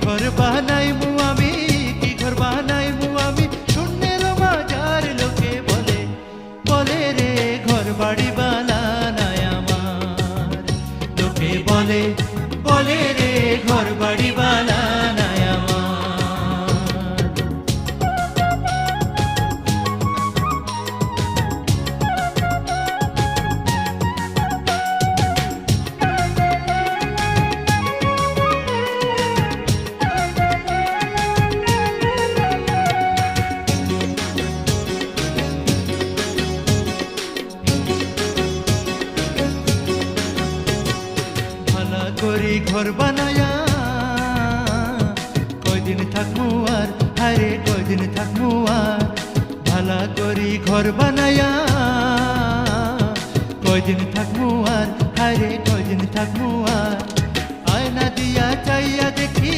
ঘর বানাইমু আমি, কি ঘর বানাইমু আমি, শূন্যের মাঝার লোকে বলে, বলে রে ঘর বাড়ি বানানাই আমার। লোকে বলে, বলে রে ঘর বাড়ি বানানাই আমার। করি ঘর বানায়া কয়দিন থাকমু আর, হায়রে কয়দিন থাকমু আর। ভালা করি ঘর বানায়া কয়দিন থাকমু আর, হায়রে কয়দিন থাকমু আর। আয়না দিয়া চাইয়া দেখি